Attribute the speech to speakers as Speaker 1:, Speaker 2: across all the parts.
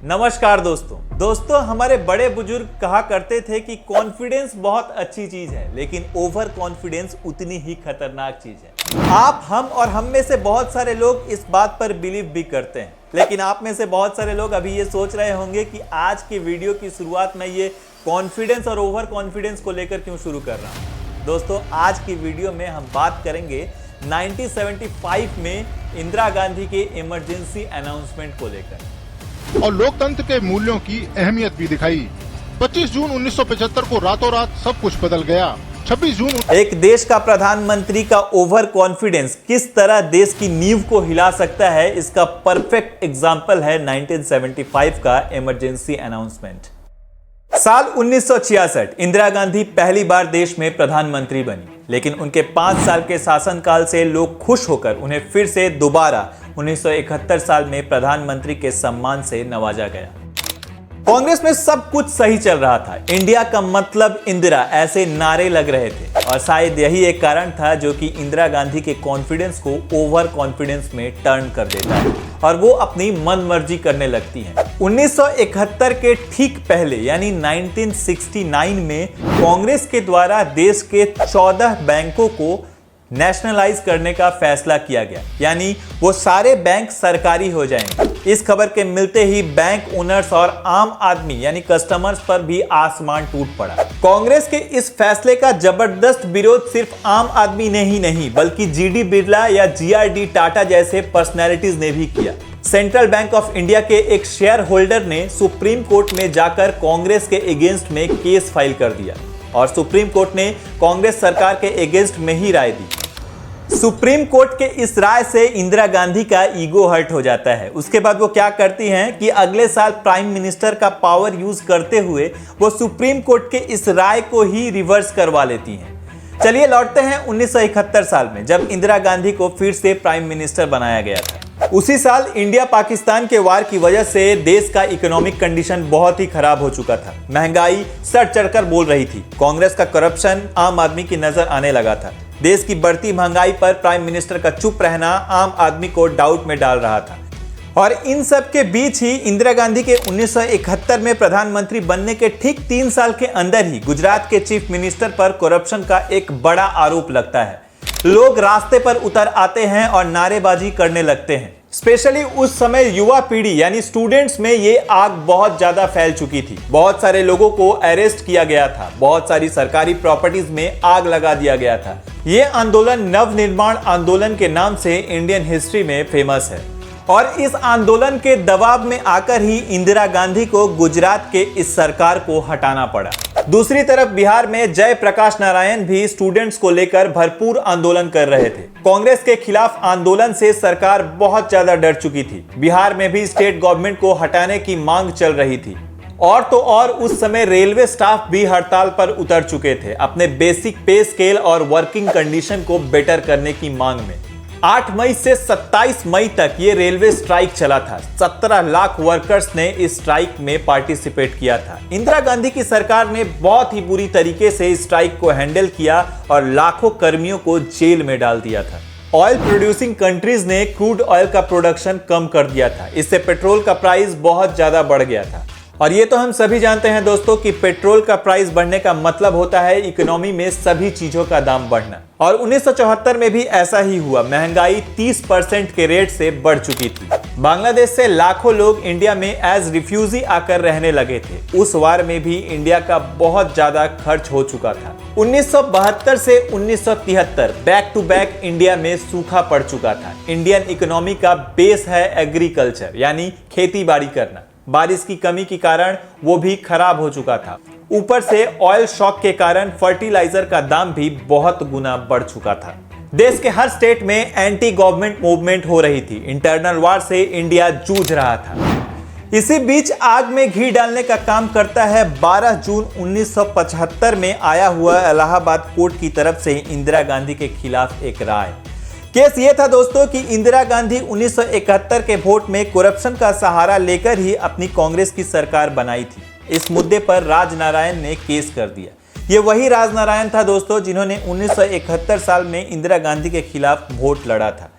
Speaker 1: नमस्कार दोस्तों हमारे बड़े बुजुर्ग कहा करते थे कि कॉन्फिडेंस बहुत अच्छी चीज है, लेकिन ओवर कॉन्फिडेंस उतनी ही खतरनाक चीज है। आप, हम और हम में से बहुत सारे लोग इस बात पर बिलीव भी करते हैं, लेकिन आप में से बहुत सारे लोग अभी ये सोच रहे होंगे कि आज की वीडियो की शुरुआत में ये कॉन्फिडेंस और ओवर कॉन्फिडेंस को लेकर क्यों शुरू कर रहा हूं। दोस्तों, आज की वीडियो में हम बात करेंगे 1975 में इंदिरा गांधी के इमरजेंसी अनाउंसमेंट को लेकर
Speaker 2: और लोकतंत्र के मूल्यों की अहमियत भी दिखाई। 25 जून 1975 को रातों रात सब कुछ बदल गया। 26 जून
Speaker 1: एक देश का प्रधानमंत्री का ओवर कॉन्फिडेंस किस तरह देश की नींव को हिला सकता है, इसका परफेक्ट एग्जाम्पल है 1975 का इमरजेंसी अनाउंसमेंट। साल 1966 इंदिरा गांधी पहली बार देश में प्रधानमंत्री बनी, लेकिन उनके 5 साल के शासनकाल से लोग खुश होकर उन्हें फिर से दोबारा 1971 साल में प्रधानमंत्री के सम्मान से नवाजा गया। कांग्रेस में सब कुछ सही चल रहा था। इंडिया का मतलब इंदिरा, ऐसे नारे लग रहे थे, और शायद यही एक कारण था जो कि इंदिरा गांधी के कॉन्फिडेंस को ओवर कॉन्फिडेंस में टर्न कर देता है और वो अपनी मनमर्जी करने लगती हैं। 1971 के ठीक पहले यानी 1969 में कांग्रेस के द्वारा देश के 14 बैंकों को नेशनलाइज करने का फैसला किया गया, यानी वो सारे बैंक सरकारी हो जाएंगे। इस खबर के मिलते ही बैंक ओनर्स और आम आदमी यानी कस्टमर्स पर भी आसमान टूट पड़ा। कांग्रेस के इस फैसले का जबरदस्त विरोध सिर्फ आम आदमी ने ही नहीं, बल्कि जीडी बिरला या जीआरडी टाटा जैसे पर्सनैलिटीज ने भी किया। सेंट्रल बैंक ऑफ इंडिया के एक शेयर होल्डर ने सुप्रीम कोर्ट में जाकर कांग्रेस के अगेंस्ट में केस फाइल कर दिया और सुप्रीम कोर्ट ने कांग्रेस सरकार के अगेंस्ट में ही राय दी। सुप्रीम कोर्ट के इस राय से इंदिरा गांधी का ईगो हर्ट हो जाता है। उसके बाद वो क्या करती हैं कि अगले साल प्राइम मिनिस्टर का पावर यूज करते हुए वो सुप्रीम कोर्ट के इस राय को ही रिवर्स करवा लेती हैं। चलिए लौटते हैं 1971 साल में, जब इंदिरा गांधी को फिर से प्राइम मिनिस्टर बनाया गया था। उसी साल इंडिया पाकिस्तान के वार की वजह से देश का इकोनॉमिक कंडीशन बहुत ही खराब हो चुका था। महंगाई सर चढ़कर बोल रही थी। कांग्रेस का करप्शन आम आदमी की नजर आने लगा था। देश की बढ़ती महंगाई पर प्राइम मिनिस्टर का चुप रहना आम आदमी को डाउट में डाल रहा था। और इन सब के बीच ही इंदिरा गांधी के 1971 में प्रधानमंत्री बनने के ठीक 3 साल के अंदर ही गुजरात के चीफ मिनिस्टर पर करप्शन का एक बड़ा आरोप लगता है। लोग रास्ते पर उतर आते हैं और नारेबाजी करने लगते हैं। स्पेशली उस समय युवा पीढ़ी यानी स्टूडेंट्स में ये आग बहुत ज्यादा फैल चुकी थी। बहुत सारे लोगों को अरेस्ट किया गया था, बहुत सारी सरकारी प्रॉपर्टीज में आग लगा दिया गया था। ये आंदोलन नवनिर्माण आंदोलन के नाम से इंडियन हिस्ट्री में फेमस है, और इस आंदोलन के दबाव में आकर ही इंदिरा गांधी को गुजरात के इस सरकार को हटाना पड़ा। दूसरी तरफ बिहार में जयप्रकाश नारायण भी स्टूडेंट्स को लेकर भरपूर आंदोलन कर रहे थे। कांग्रेस के खिलाफ आंदोलन से सरकार बहुत ज्यादा डर चुकी थी। बिहार में भी स्टेट गवर्नमेंट को हटाने की मांग चल रही थी। और तो और उस समय रेलवे स्टाफ भी हड़ताल पर उतर चुके थे, अपने बेसिक पे स्केल और वर्किंग कंडीशन को बेटर करने की मांग में। 8 मई से 27 मई तक ये रेलवे स्ट्राइक चला था। 17 लाख वर्कर्स ने इस स्ट्राइक में पार्टिसिपेट किया था। इंदिरा गांधी की सरकार ने बहुत ही बुरी तरीके से इस स्ट्राइक को हैंडल किया और लाखों कर्मियों को जेल में डाल दिया था। ऑयल प्रोड्यूसिंग कंट्रीज ने क्रूड ऑयल का प्रोडक्शन कम कर दिया था। इससे पेट्रोल का प्राइस बहुत ज्यादा बढ़ गया था। और ये तो हम सभी जानते हैं दोस्तों कि पेट्रोल का प्राइस बढ़ने का मतलब होता है इकोनॉमी में सभी चीजों का दाम बढ़ना। और 1974 में भी ऐसा ही हुआ। महंगाई 30% के रेट से बढ़ चुकी थी। बांग्लादेश से लाखों लोग इंडिया में एज रिफ्यूजी आकर रहने लगे थे। उस वार में भी इंडिया का बहुत ज्यादा खर्च हो चुका था। 1972 से 1973 बैक टू बैक इंडिया में सूखा पड़ चुका था। इंडियन इकोनॉमी का बेस है एग्रीकल्चर यानी खेती बाड़ी करना। बारिश की कमी के कारण वो भी खराब हो चुका था। ऊपर से ऑयल शॉक के कारण फर्टिलाइजर का दाम भी बहुत गुना बढ़ चुका था। देश के हर स्टेट में एंटी गवर्नमेंट मूवमेंट हो रही थी। इंटरनल वार से इंडिया जूझ रहा था। इसी बीच आग में घी डालने का काम करता है 12 जून 1975 में आया हुआ इलाहाबाद कोर्ट की तरफ से इंदिरा गांधी के खिलाफ एक राय। केस ये था दोस्तों कि इंदिरा गांधी 1971 के वोट में करप्शन का सहारा लेकर ही अपनी कांग्रेस की सरकार बनाई थी। इस मुद्दे पर राजनारायण ने केस कर दिया। ये वही राजनारायण था दोस्तों जिन्होंने 1971 साल में इंदिरा गांधी के खिलाफ वोट लड़ा था।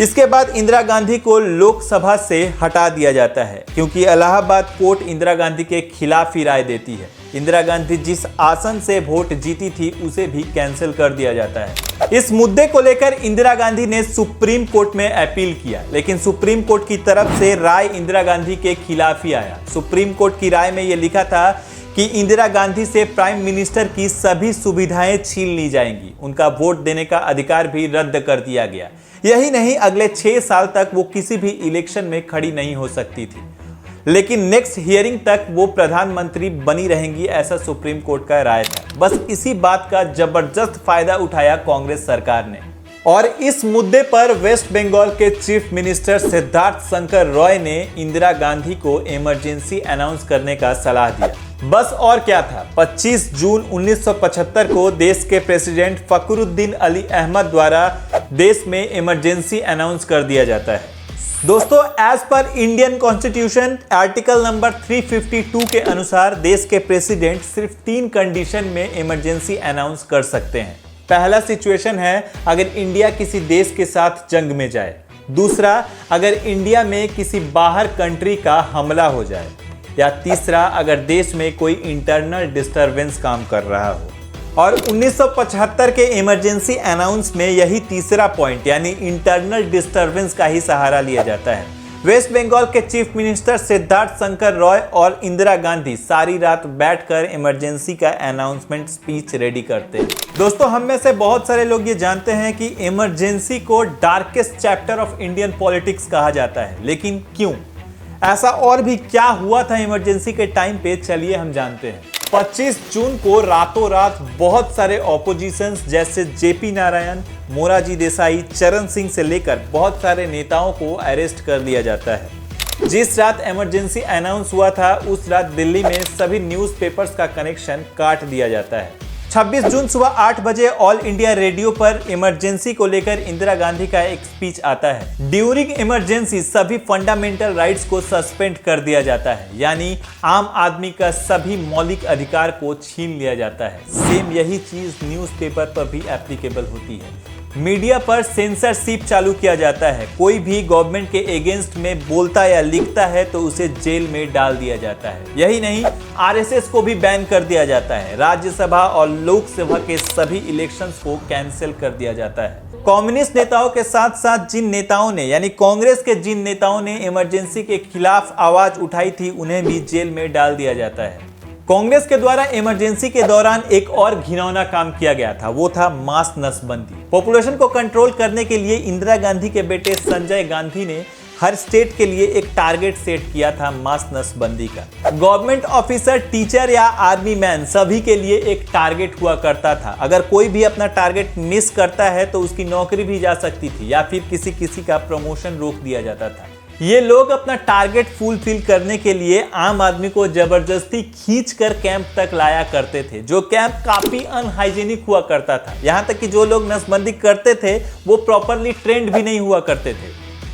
Speaker 1: इसके बाद इंदिरा गांधी को लोकसभा से हटा दिया जाता है क्योंकि इलाहाबाद कोर्ट इंदिरा गांधी के खिलाफ ही राय देती है। इंदिरा गांधी जिस आसन से वोट जीती थी उसे भी कैंसिल कर दिया जाता है। इस मुद्दे को लेकर इंदिरा गांधी ने सुप्रीम कोर्ट में अपील किया, लेकिन सुप्रीम कोर्ट की तरफ से राय इंदिरा गांधी के खिलाफ ही आया। सुप्रीम कोर्ट की राय में यह लिखा था कि इंदिरा गांधी से प्राइम मिनिस्टर की सभी सुविधाएं छीन ली जाएंगी, उनका वोट देने का अधिकार भी रद्द कर दिया गया। यही नहीं, अगले 6 साल तक वो किसी भी इलेक्शन में खड़ी नहीं हो सकती थी, लेकिन नेक्स्ट हियरिंग तक वो प्रधानमंत्री बनी रहेंगी, ऐसा सुप्रीम कोर्ट का राय था। बस इसी बात का जबरदस्त फायदा उठाया कांग्रेस सरकार ने और इस मुद्दे पर वेस्ट बंगाल के चीफ मिनिस्टर सिद्धार्थ शंकर रॉय ने इंदिरा गांधी को इमरजेंसी अनाउंस करने का सलाह दिया। बस और क्या था, 25 जून 1975 को देश के प्रेसिडेंट फखरुद्दीन अली अहमद द्वारा देश में इमरजेंसी अनाउंस कर दिया जाता है। दोस्तों, as per Indian constitution article number 352 के अनुसार देश के प्रेसिडेंट सिर्फ 3 कंडीशन में इमरजेंसी अनाउंस कर सकते हैं। पहला सिचुएशन है अगर इंडिया किसी देश के साथ जंग में जाए, दूसरा अगर इंडिया में किसी बाहर कंट्री का हमला हो जाए, या तीसरा अगर देश में कोई इंटरनल डिस्टरबेंस काम कर रहा हो। और 1975 के इमरजेंसी अनाउंस में यही तीसरा पॉइंट यानी इंटरनल डिस्टरबेंस का ही सहारा लिया जाता है। वेस्ट बंगाल के चीफ मिनिस्टर सिद्धार्थ शंकर रॉय और इंदिरा गांधी सारी रात बैठकर इमरजेंसी का अनाउंसमेंट स्पीच रेडी करते हैं। दोस्तों, हम में से बहुत सारे लोग ये जानते हैं कि इमरजेंसी को darkest chapter of Indian politics कहा जाता है, लेकिन क्यों? ऐसा और भी क्या हुआ था इमरजेंसी के टाइम पे, चलिए हम जानते हैं। 25 जून को रातों रात बहुत सारे ऑपोजिशंस जैसे जेपी नारायण, मोरारजी देसाई, चरण सिंह से लेकर बहुत सारे नेताओं को अरेस्ट कर लिया जाता है। जिस रात इमरजेंसी अनाउंस हुआ था उस रात दिल्ली में सभी न्यूज़पेपर्स का कनेक्शन काट दिया जाता है। 26 जून सुबह 8 बजे ऑल इंडिया रेडियो पर इमरजेंसी को लेकर इंदिरा गांधी का एक स्पीच आता है। ड्यूरिंग इमरजेंसी सभी फंडामेंटल राइट्स को सस्पेंड कर दिया जाता है, यानी आम आदमी का सभी मौलिक अधिकार को छीन लिया जाता है। सेम यही चीज न्यूज़पेपर पर भी एप्लीकेबल होती है। मीडिया पर सेंसरशिप चालू किया जाता है। कोई भी गवर्नमेंट के अगेंस्ट में बोलता या लिखता है तो उसे जेल में डाल दिया जाता है। यही नहीं, आरएसएस को भी बैन कर दिया जाता है। राज्यसभा और लोकसभा के सभी इलेक्शंस को कैंसिल कर दिया जाता है। कम्युनिस्ट नेताओं के साथ साथ जिन नेताओं ने यानी कांग्रेस के जिन नेताओं ने इमरजेंसी के खिलाफ आवाज उठाई थी उन्हें भी जेल में डाल दिया जाता है। कांग्रेस के द्वारा इमरजेंसी के दौरान एक और घिनौना काम किया गया था, वो था मास नसबंदी। पॉपुलेशन को कंट्रोल करने के लिए इंदिरा गांधी के बेटे संजय गांधी ने हर स्टेट के लिए एक टारगेट सेट किया था मास नसबंदी का। गवर्नमेंट ऑफिसर, टीचर या आर्मी मैन सभी के लिए एक टारगेट हुआ करता था। अगर कोई भी अपना टारगेट मिस करता है तो उसकी नौकरी भी जा सकती थी या फिर किसी का प्रमोशन रोक दिया जाता था। ये लोग अपना टारगेट फुलफिल करने के लिए आम आदमी को जबरदस्ती खींचकर कैंप तक लाया करते थे, जो कैंप काफी अनहाइजीनिक हुआ करता था। यहाँ तक कि जो लोग नसबंदी करते थे वो प्रॉपरली ट्रेंड भी नहीं हुआ करते थे।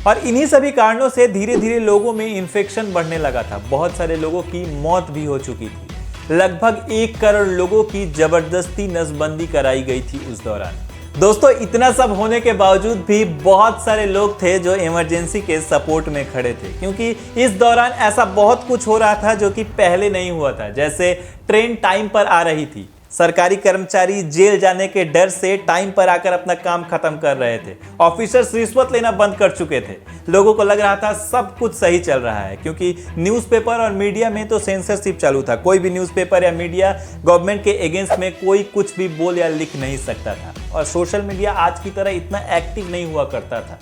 Speaker 1: और इन्हीं सभी कारणों से धीरे धीरे लोगों में इन्फेक्शन बढ़ने लगा था। बहुत सारे लोगों की मौत भी हो चुकी थी। लगभग 1 करोड़ लोगों की जबरदस्ती नसबंदी कराई गई थी उस दौरान। दोस्तों, इतना सब होने के बावजूद भी बहुत सारे लोग थे जो इमरजेंसी के सपोर्ट में खड़े थे, क्योंकि इस दौरान ऐसा बहुत कुछ हो रहा था जो कि पहले नहीं हुआ था। जैसे ट्रेन टाइम पर आ रही थी, सरकारी कर्मचारी जेल जाने के डर से टाइम पर आकर अपना काम खत्म कर रहे थे, ऑफिसर्स रिश्वत लेना बंद कर चुके थे। लोगों को लग रहा था सब कुछ सही चल रहा है, क्योंकि न्यूज़पेपर और मीडिया में तो सेंसरशिप चालू था। कोई भी न्यूज़पेपर या मीडिया गवर्नमेंट के अगेंस्ट में कोई कुछ भी बोल या लिख नहीं सकता था। और सोशल मीडिया आज की तरह इतना एक्टिव नहीं हुआ करता था।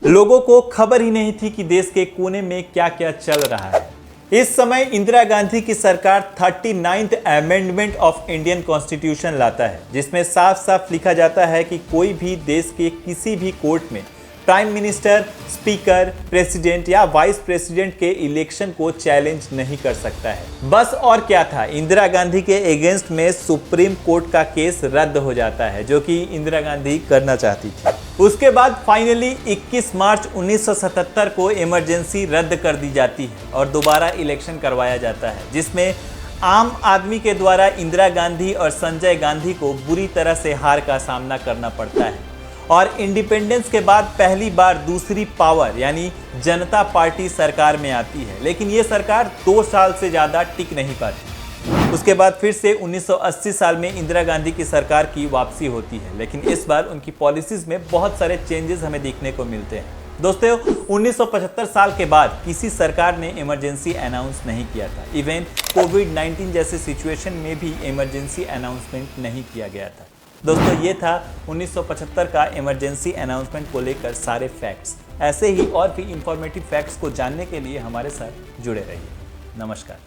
Speaker 1: लोगों को खबर ही नहीं थी कि देश के कोने में क्या क्या चल रहा है। इस समय इंदिरा गांधी की सरकार 39th amendment of Indian constitution लाता है, जिसमें साफ साफ लिखा जाता है कि कोई भी देश के किसी भी कोर्ट में प्राइम मिनिस्टर, स्पीकर, प्रेसिडेंट या वाइस प्रेसिडेंट के इलेक्शन को चैलेंज नहीं कर सकता है। बस और क्या था, इंदिरा गांधी के अगेंस्ट में सुप्रीम कोर्ट का केस रद्द हो जाता है, जो कि इंदिरा गांधी करना चाहती थी। उसके बाद फाइनली 21 मार्च 1977 को इमरजेंसी रद्द कर दी जाती है और दोबारा इलेक्शन करवाया जाता है, जिसमें आम आदमी के द्वारा इंदिरा गांधी और संजय गांधी को बुरी तरह से हार का सामना करना पड़ता है। और इंडिपेंडेंस के बाद पहली बार दूसरी पावर यानी जनता पार्टी सरकार में आती है, लेकिन ये सरकार 2 साल से ज्यादा टिक नहीं पाती। उसके बाद फिर से 1980 साल में इंदिरा गांधी की सरकार की वापसी होती है, लेकिन इस बार उनकी पॉलिसीज में बहुत सारे चेंजेस हमें देखने को मिलते हैं। दोस्तों, 1975 साल के बाद किसी सरकार ने इमरजेंसी अनाउंस नहीं किया था। इवन कोविड-19 जैसे सिचुएशन में भी इमरजेंसी अनाउंसमेंट नहीं किया गया था। दोस्तों, ये था 1975 का इमरजेंसी अनाउंसमेंट को लेकर सारे फैक्ट्स। ऐसे ही और भी इंफॉर्मेटिव फैक्ट्स को जानने के लिए हमारे साथ जुड़े रहिए। नमस्कार।